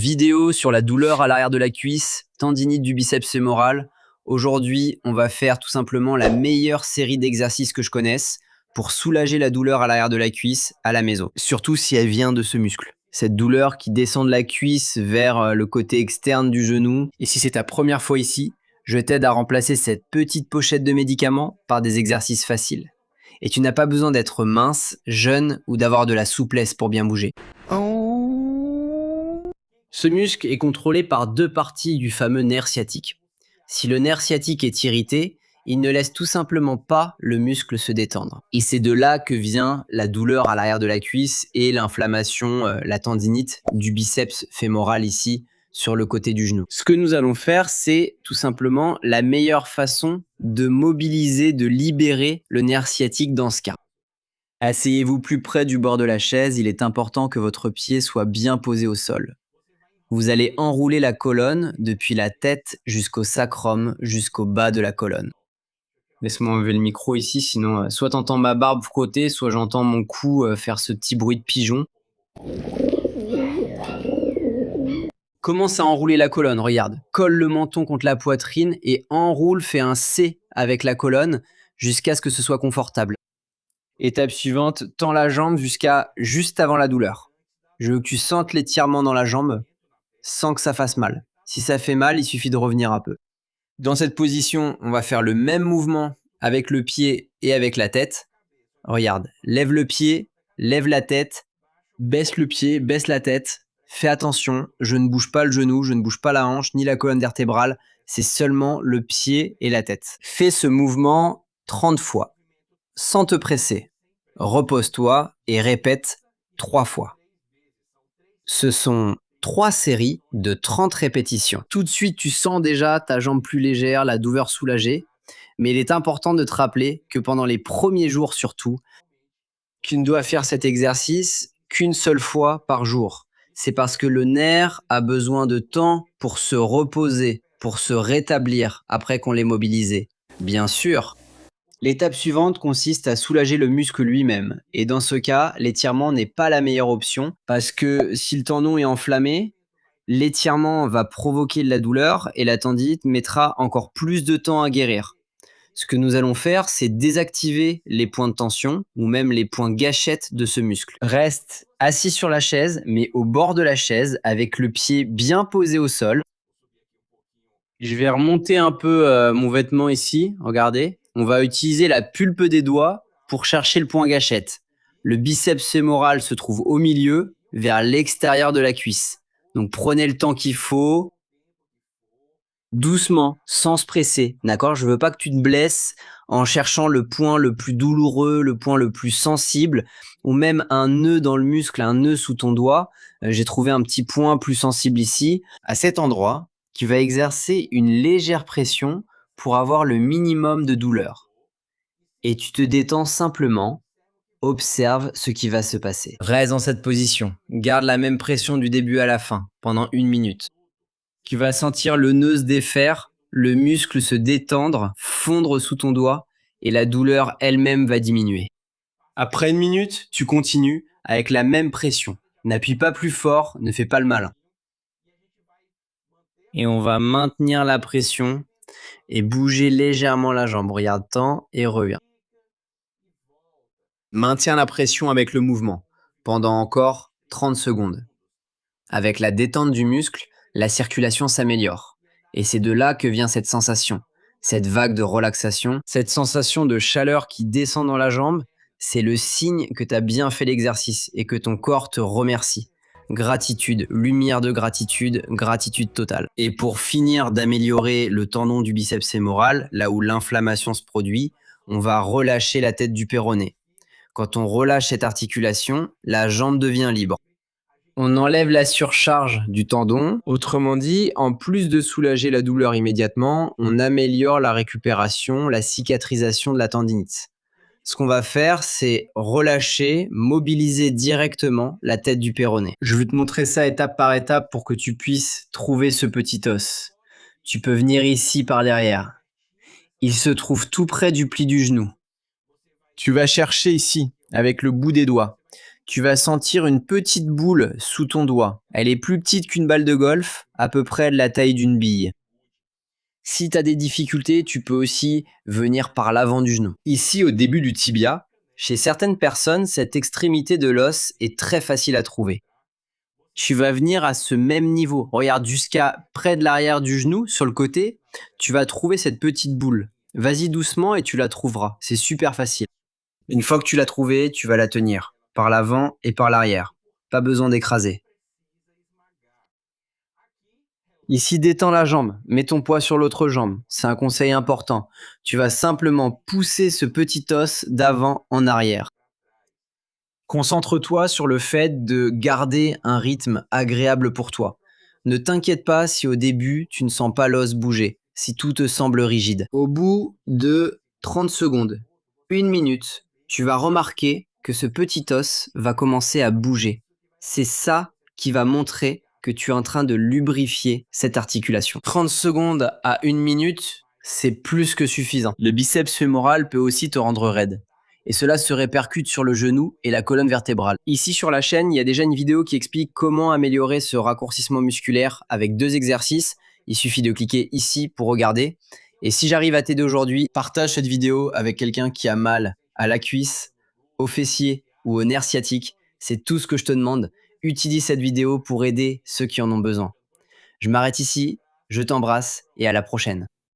Vidéo sur la douleur à l'arrière de la cuisse, tendinite du biceps fémoral. Aujourd'hui, on va faire tout simplement la meilleure série d'exercices que je connaisse pour soulager la douleur à l'arrière de la cuisse à la maison. Surtout si elle vient de ce muscle. Cette douleur qui descend de la cuisse vers le côté externe du genou. Et si c'est ta première fois ici, je t'aide à remplacer cette petite pochette de médicaments par des exercices faciles. Et tu n'as pas besoin d'être mince, jeune ou d'avoir de la souplesse pour bien bouger. Ce muscle est contrôlé par deux parties du fameux nerf sciatique. Si le nerf sciatique est irrité, il ne laisse tout simplement pas le muscle se détendre. Et c'est de là que vient la douleur à l'arrière de la cuisse et l'inflammation, la tendinite du biceps fémoral ici, sur le côté du genou. Ce que nous allons faire, c'est tout simplement la meilleure façon de mobiliser, de libérer le nerf sciatique dans ce cas. Asseyez-vous plus près du bord de la chaise, il est important que votre pied soit bien posé au sol. Vous allez enrouler la colonne depuis la tête jusqu'au sacrum, jusqu'au bas de la colonne. Laisse-moi enlever le micro ici, sinon soit t'entends ma barbe frotter, soit j'entends mon cou faire ce petit bruit de pigeon. Commence à enrouler la colonne, regarde. Colle le menton contre la poitrine et enroule, fais un C avec la colonne jusqu'à ce que ce soit confortable. Étape suivante, tends la jambe jusqu'à juste avant la douleur. Je veux que tu sentes l'étirement dans la jambe sans que ça fasse mal. Si ça fait mal, il suffit de revenir un peu. Dans cette position, on va faire le même mouvement avec le pied et avec la tête. Regarde, lève le pied, lève la tête, baisse le pied, baisse la tête. Fais attention, je ne bouge pas le genou, je ne bouge pas la hanche, ni la colonne vertébrale. C'est seulement le pied et la tête. Fais ce mouvement 30 fois, sans te presser. Repose-toi et répète 3 fois. Ce sont 3 séries de 30 répétitions. Tout de suite, tu sens déjà ta jambe plus légère, la douleur soulagée. Mais il est important de te rappeler que pendant les premiers jours surtout, tu ne dois faire cet exercice qu'une seule fois par jour. C'est parce que le nerf a besoin de temps pour se reposer, pour se rétablir après qu'on l'ait mobilisé. Bien sûr, l'étape suivante consiste à soulager le muscle lui-même. Et dans ce cas, l'étirement n'est pas la meilleure option parce que si le tendon est enflammé, l'étirement va provoquer de la douleur et la tendinite mettra encore plus de temps à guérir. Ce que nous allons faire, c'est désactiver les points de tension ou même les points gâchettes de ce muscle. Reste assis sur la chaise, mais au bord de la chaise avec le pied bien posé au sol. Je vais remonter un peu mon vêtement ici, regardez. On va utiliser la pulpe des doigts pour chercher le point gâchette. Le biceps fémoral se trouve au milieu, vers l'extérieur de la cuisse. Donc prenez le temps qu'il faut, doucement, sans se presser, d'accord? Je veux pas que tu te blesses en cherchant le point le plus douloureux, le point le plus sensible, ou même un nœud dans le muscle, un nœud sous ton doigt. J'ai trouvé un petit point plus sensible ici. À cet endroit, tu vas exercer une légère pression pour avoir le minimum de douleur. Et tu te détends simplement. Observe ce qui va se passer. Reste dans cette position. Garde la même pression du début à la fin, pendant 1 minute. Tu vas sentir le nœud se défaire, le muscle se détendre, fondre sous ton doigt, et la douleur elle-même va diminuer. Après 1 minute, tu continues avec la même pression. N'appuie pas plus fort, ne fais pas le malin. Et on va maintenir la pression et bouger légèrement la jambe. Regarde tant et reviens. Maintiens la pression avec le mouvement pendant encore 30 secondes. Avec la détente du muscle, la circulation s'améliore. Et c'est de là que vient cette sensation, cette vague de relaxation, cette sensation de chaleur qui descend dans la jambe. C'est le signe que tu as bien fait l'exercice et que ton corps te remercie. Gratitude, lumière de gratitude, gratitude totale. Et pour finir d'améliorer le tendon du biceps fémoral, là où l'inflammation se produit, on va relâcher la tête du péroné. Quand on relâche cette articulation, la jambe devient libre. On enlève la surcharge du tendon. Autrement dit, en plus de soulager la douleur immédiatement, on améliore la récupération, la cicatrisation de la tendinite. Ce qu'on va faire, c'est relâcher, mobiliser directement la tête du péroné. Je vais te montrer ça étape par étape pour que tu puisses trouver ce petit os. Tu peux venir ici par derrière. Il se trouve tout près du pli du genou. Tu vas chercher ici, avec le bout des doigts. Tu vas sentir une petite boule sous ton doigt. Elle est plus petite qu'une balle de golf, à peu près de la taille d'une bille. Si tu as des difficultés, tu peux aussi venir par l'avant du genou. Ici, au début du tibia, chez certaines personnes, cette extrémité de l'os est très facile à trouver. Tu vas venir à ce même niveau. Regarde, jusqu'à près de l'arrière du genou, sur le côté, tu vas trouver cette petite boule. Vas-y doucement et tu la trouveras. C'est super facile. Une fois que tu l'as trouvée, tu vas la tenir, par l'avant et par l'arrière. Pas besoin d'écraser. Ici, détends la jambe, mets ton poids sur l'autre jambe. C'est un conseil important. Tu vas simplement pousser ce petit os d'avant en arrière. Concentre-toi sur le fait de garder un rythme agréable pour toi. Ne t'inquiète pas si au début tu ne sens pas l'os bouger, si tout te semble rigide. Au bout de 30 secondes, 1 minute, tu vas remarquer que ce petit os va commencer à bouger. C'est ça qui va montrer que tu es en train de lubrifier cette articulation. 30 secondes à 1 minute, c'est plus que suffisant. Le biceps fémoral peut aussi te rendre raide. Et cela se répercute sur le genou et la colonne vertébrale. Ici sur la chaîne, il y a déjà une vidéo qui explique comment améliorer ce raccourcissement musculaire avec 2 exercices. Il suffit de cliquer ici pour regarder. Et si j'arrive à t'aider aujourd'hui, partage cette vidéo avec quelqu'un qui a mal à la cuisse, au fessier ou au nerf sciatique. C'est tout ce que je te demande. Utilise cette vidéo pour aider ceux qui en ont besoin. Je m'arrête ici, je t'embrasse et à la prochaine.